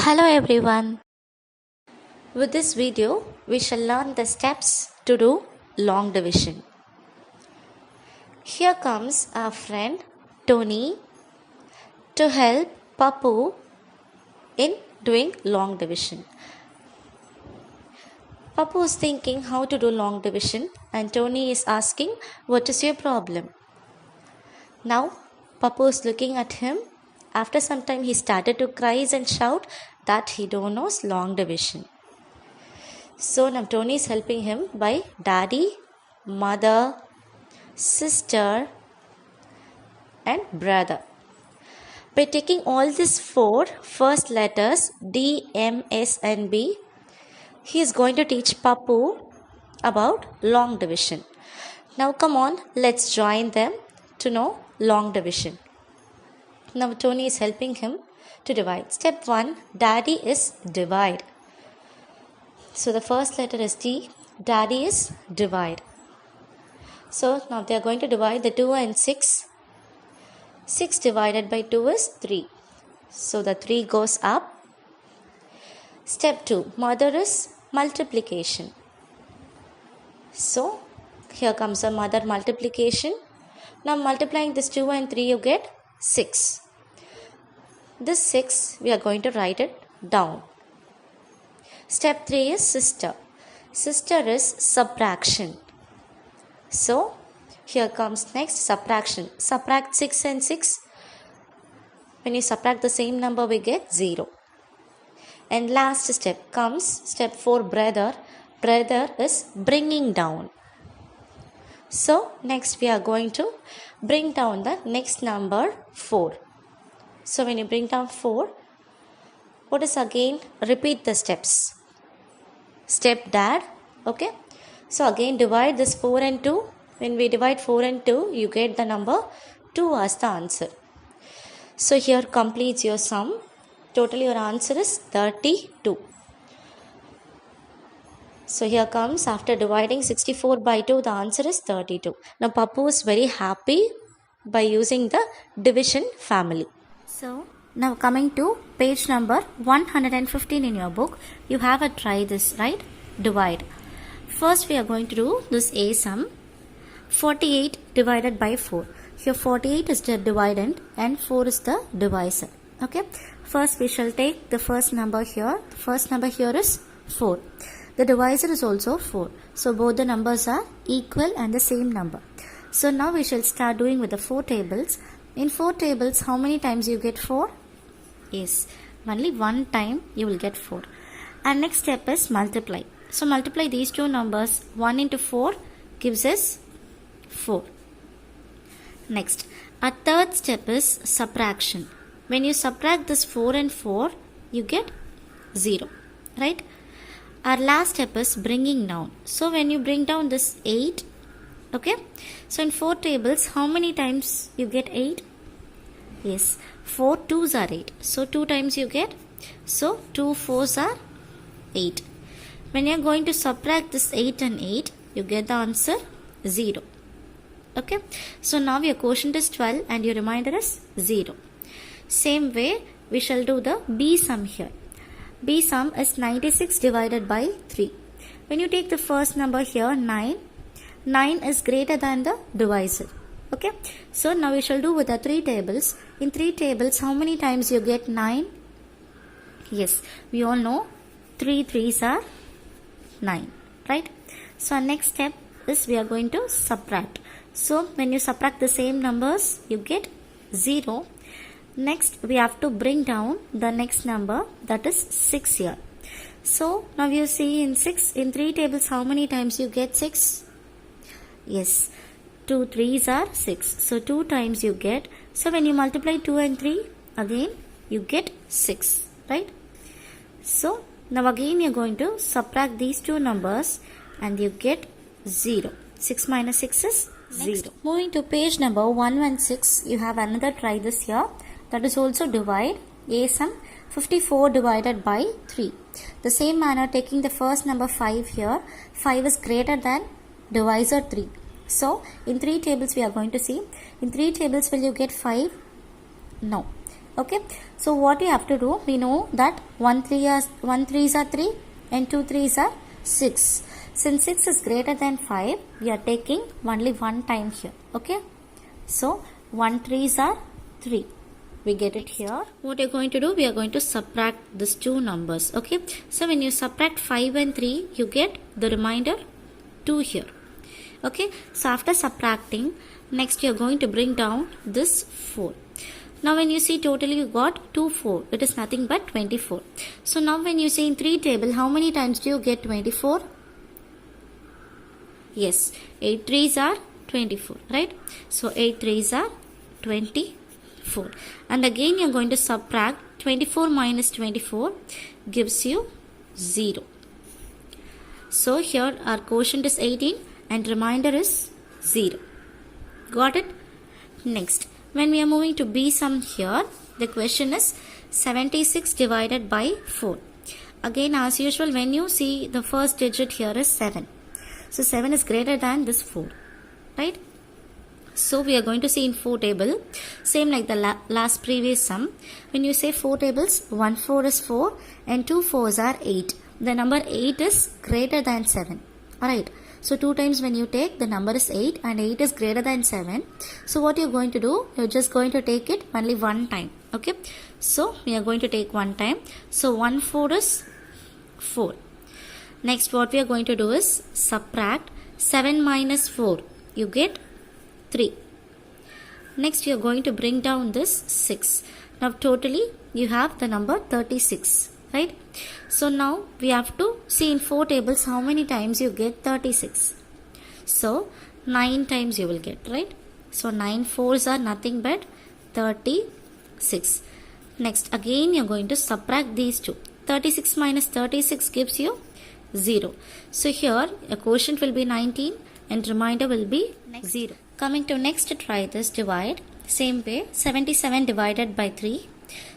Hello everyone. With this video, we shall learn the steps to do long division. Here comes our friend Tony to help Papu in doing long division. Papu is thinking how to do long division and Tony is asking, what is your problem? Now, Papu is looking at him. After some time, he started to cry and shout that he don't know long division. So now Tony is helping him by daddy, mother, sister and brother. By taking all these four first letters D, M, S and B, he is going to teach Papu about long division. Now come on, let's join them to know long division. Now Tony is helping him to divide. Step 1, daddy is divide. So the first letter is D, daddy is divide. So now they are going to divide the 2 and 6. 6 divided by 2 is 3. So the 3 goes up. Step 2, mother is multiplication. So here comes a mother multiplication. Now multiplying this 2 and 3 you get 6. This 6 we are going to write it down. Step 3 is sister. Sister is subtraction. So here comes next subtraction. Subtract 6 and 6. When you subtract the same number we get 0. And last step comes step 4 brother. Brother is bringing down. So next we are going to bring down the next number 4. So when you bring down 4, what is again? Repeat the steps. Step dad. Okay. So again divide this 4 and 2. When we divide 4 and 2, you get the number 2 as the answer. So here completes your sum. Total your answer is 32. So here comes after dividing 64 by 2, the answer is 32. Now Papu is very happy by using the division family. So now coming to page number 115 in your book, you have a try this, right? Divide. First we are going to do this A sum. 48 divided by 4. Here 48 is the dividend and 4 is the divisor. Okay. First we shall take the first number here. The first number here is 4. The divisor is also 4. So both the numbers are equal and the same number. So now we shall start doing with the 4 tables. In 4 tables, how many times you get 4? Yes, only one time you will get 4. And next step is multiply. So multiply these two numbers. 1 into 4 gives us 4. Next, our third step is subtraction. When you subtract this 4 and 4, you get 0. Right? Our last step is bringing down. So when you bring down this 8, okay. So in 4 tables, how many times you get 8? Yes, 4 2s are 8. So 2 times you get. So 2 4s are 8. When you are going to subtract this 8 and 8, you get the answer 0. Okay. So now your quotient is 12 and your remainder is 0. Same way, we shall do the B sum here. B sum is 96 divided by 3. When you take the first number here, 9, 9 is greater than the divisor. Okay. So now we shall do with the 3 tables. In 3 tables, how many times you get 9? Yes, we all know 3 3s are 9. Right. So our next step is we are going to subtract. So when you subtract the same numbers, you get 0. Next, we have to bring down the next number, that is 6 here. So now you see in 3 tables, how many times you get 6? Yes, 2 3s are 6. So 2 times you get. So when you multiply 2 and 3, again you get 6, right? So now again you are going to subtract these two numbers and you get 0. 6 minus 6 is 0. Next, moving to page number 116, you have another try this here. That is also divide. A sum 54 divided by 3. The same manner, taking the first number 5 here. 5 is greater than divisor 3. So in 3 tables we are going to see. In 3 tables will you get 5? No. Okay, so what you have to do, we know that 1 threes are 3 and 2 threes are 6. Since 6 is greater than 5, we are taking only one time here. Okay, so 1 threes are 3. We get it here. What you're going to do, we are going to subtract these two numbers. Okay, so when you subtract 5 and 3, you get the remainder 2 here. Okay, so after subtracting, next you are going to bring down this 4. Now when you see totally you got 2 4, it is nothing but 24. So now when you see in 3 table, how many times do you get 24? Yes, 8 3s are 24, right? So 8 3s are 24. And again you are going to subtract 24 minus 24 gives you 0. So here our quotient is 18 and remainder is 0. Got it? Next, when we are moving to B sum here, the question is 76 divided by 4. Again, as usual, when you see the first digit here is 7. So 7 is greater than this 4, right? So we are going to see in 4 table, same like the last previous sum. When you say 4 tables, 1 4 is 4 and 2 4s are 8. The number 8 is greater than 7. Alright. So 2 times when you take, the number is 8 and 8 is greater than 7. So what you're going to do, you're just going to take it only one time. Okay. So we are going to take one time. So 1 4 is 4. Next what we are going to do is subtract 7 minus 4. You get 3. Next you are going to bring down this 6. Now totally you have the number 36. Right? So now we have to see in 4 tables how many times you get 36. So 9 times you will get, right? So 9 4s are nothing but 36. Next again you are going to subtract these two. 36 minus 36 gives you 0. So here a quotient will be 19 and remainder will be 0. Coming to next, try this divide. Same way, 77 divided by 3.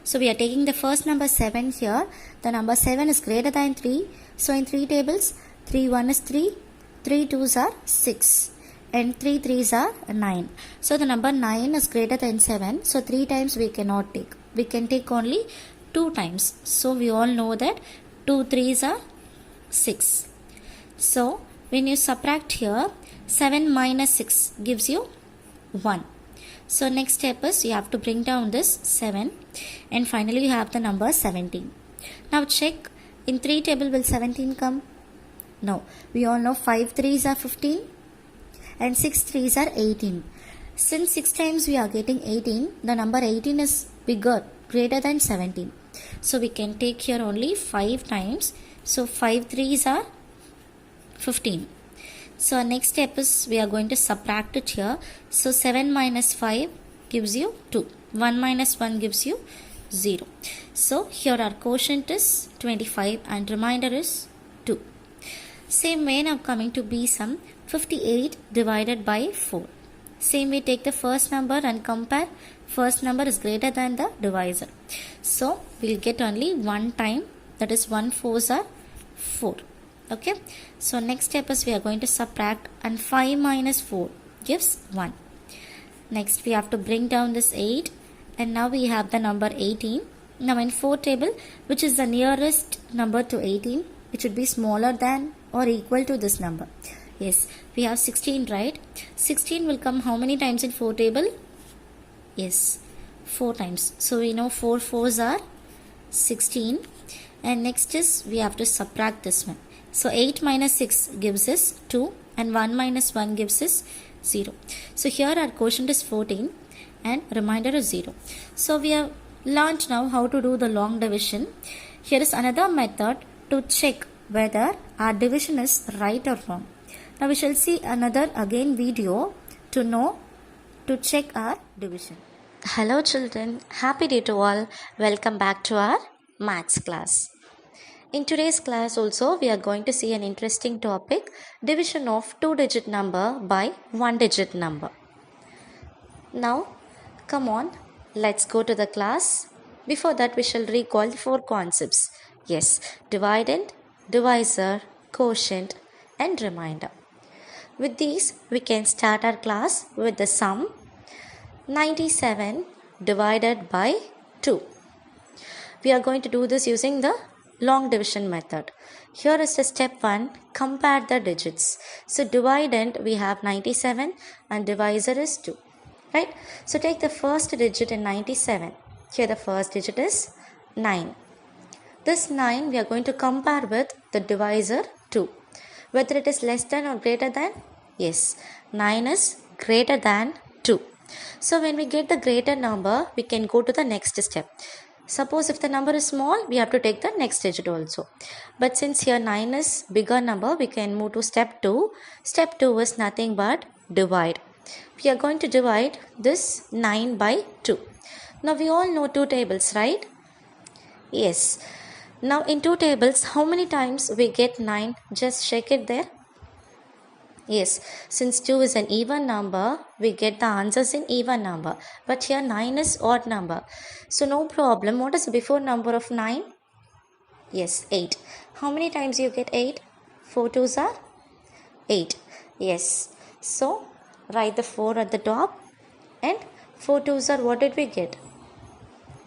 So we are taking the first number 7 here. The number 7 is greater than 3. So in 3 tables, 3 1 is 3, 3 2s are 6 and 3 3s are 9. So the number 9 is greater than 7. So 3 times we cannot take. We can take only 2 times. So we all know that 2 3s are 6. So when you subtract here, 7 minus 6 gives you 1. So next step is you have to bring down this 7 and finally you have the number 17. Now check, in 3 table will 17 come? No. We all know 5 3s are 15 and 6 3s are 18. Since 6 times we are getting 18, the number 18 is bigger, greater than 17. So we can take here only 5 times. So 5 3s are 15. So our next step is we are going to subtract it here. So 7 minus 5 gives you 2. 1 minus 1 gives you 0. So here our quotient is 25 and remainder is 2. Same way now coming to B sum, 58 divided by 4. Same way take the first number and compare. First number is greater than the divisor. So we'll get only one time, that is 1 4s are 4. Okay, so next step is we are going to subtract and 5 minus 4 gives 1. Next we have to bring down this 8 and now we have the number 18. Now in 4 table, which is the nearest number to 18, it should be smaller than or equal to this number. Yes, we have 16, right? 16 will come how many times in 4 table? Yes, 4 times. So we know 4 4s are 16 and next is we have to subtract this one. So 8 minus 6 gives us 2 and 1 minus 1 gives us 0. So here our quotient is 14 and remainder is 0. So we have learned now how to do the long division. Here is another method to check whether our division is right or wrong. Now we shall see another again video to know to check our division. Hello children, happy day to all. Welcome back to our maths class. In today's class also we are going to see an interesting topic, division of 2-digit number by 1-digit number. Now come on, let's go to the class. Before that we shall recall the 4 concepts. Yes, dividend, divisor, quotient and remainder. With these we can start our class with the sum 97 divided by 2. We are going to do this using the long division method. Here is the step 1, compare the digits. So dividend we have 97 and divisor is 2. Right? So take the first digit in 97. Here the first digit is 9. This 9 we are going to compare with the divisor 2. Whether it is less than or greater than? Yes, 9 is greater than 2. So when we get the greater number, we can go to the next step. Suppose if the number is small, we have to take the next digit also. But since here 9 is bigger number, we can move to step 2. Step 2 is nothing but divide. We are going to divide this 9 by 2. Now we all know two tables, right? Yes. Now in two tables, how many times we get 9? Just check it there. Yes, since 2 is an even number, we get the answers in even number. But here 9 is odd number. So no problem. What is the before number of 9? Yes, 8. How many times you get 8? 4 2s are 8. Yes. So write the 4 at the top. And 4 2s are, what did we get?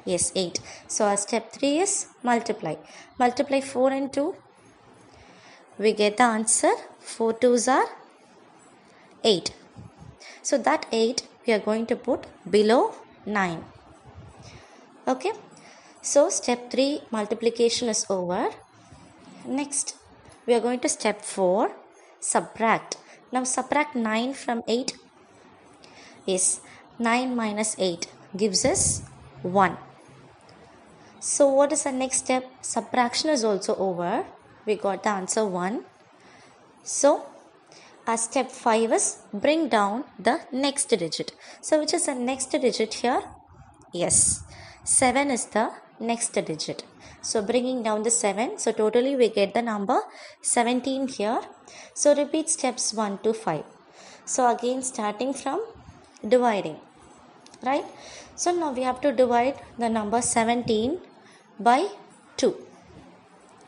Yes, 8. So our step 3 is multiply. Multiply 4 and 2. We get the answer. 4 2s are 8. So that 8 we are going to put below 9. Okay. So step 3 multiplication is over. Next we are going to step 4 subtract. Now subtract 9 from 8. Yes, 9 minus 8 gives us 1. So what is the next step? Subtraction is also over. We got the answer 1. So our step 5 is bring down the next digit. So which is the next digit here? Yes, 7 is the next digit. So bringing down the 7. So totally we get the number 17 here. So repeat steps 1 to 5. So again starting from dividing. Right? So now we have to divide the number 17 by 2.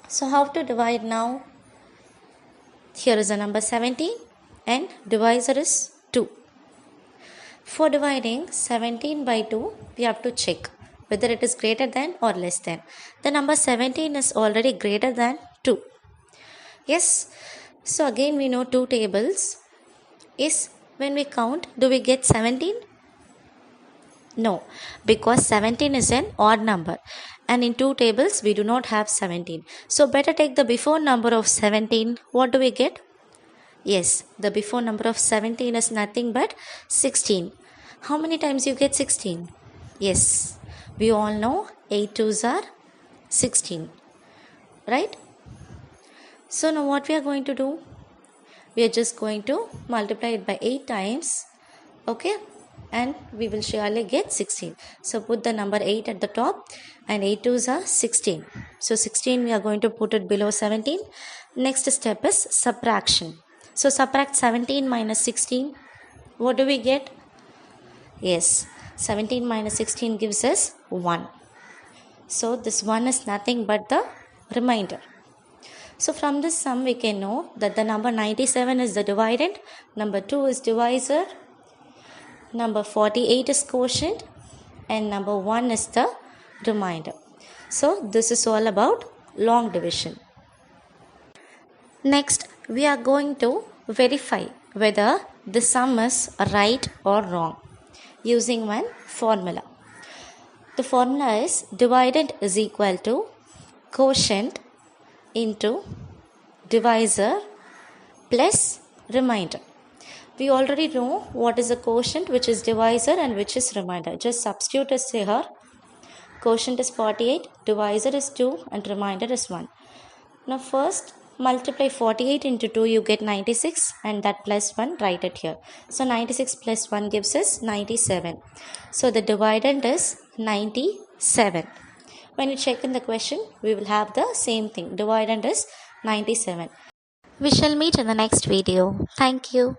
So how to divide now? Here is the number 17 and divisor is 2. For dividing 17 by 2, we have to check whether it is greater than or less than. The number 17 is already greater than 2. Yes. So again we know two tables. Is when we count, do we get 17? No, because 17 is an odd number. And in two tables, we do not have 17. So better take the before number of 17. What do we get? Yes, the before number of 17 is nothing but 16. How many times you get 16? Yes, we all know 8 2s are 16. Right? So now what we are going to do? We are just going to multiply it by 8 times. Okay? And we will surely get 16. So put the number 8 at the top and 8 2s are 16. So 16 we are going to put it below 17. Next step is subtraction. So subtract 17 minus 16. What do we get? Yes, 17 minus 16 gives us 1. So this 1 is nothing but the remainder. So from this sum we can know that the number 97 is the dividend, number 2 is divisor, number 48 is quotient, and number 1 is the remainder. So this is all about long division. Next we are going to verify whether the sum is right or wrong using one formula. The formula is dividend is equal to quotient into divisor plus remainder. We already know what is the quotient, which is divisor and which is remainder. Just substitute as here. Quotient is 48, divisor is 2 and remainder is 1. Now first multiply 48 into 2, you get 96 and that plus 1, write it here. So 96 plus 1 gives us 97. So the dividend is 97. When you check in the question, we will have the same thing. Dividend is 97. We shall meet in the next video. Thank you.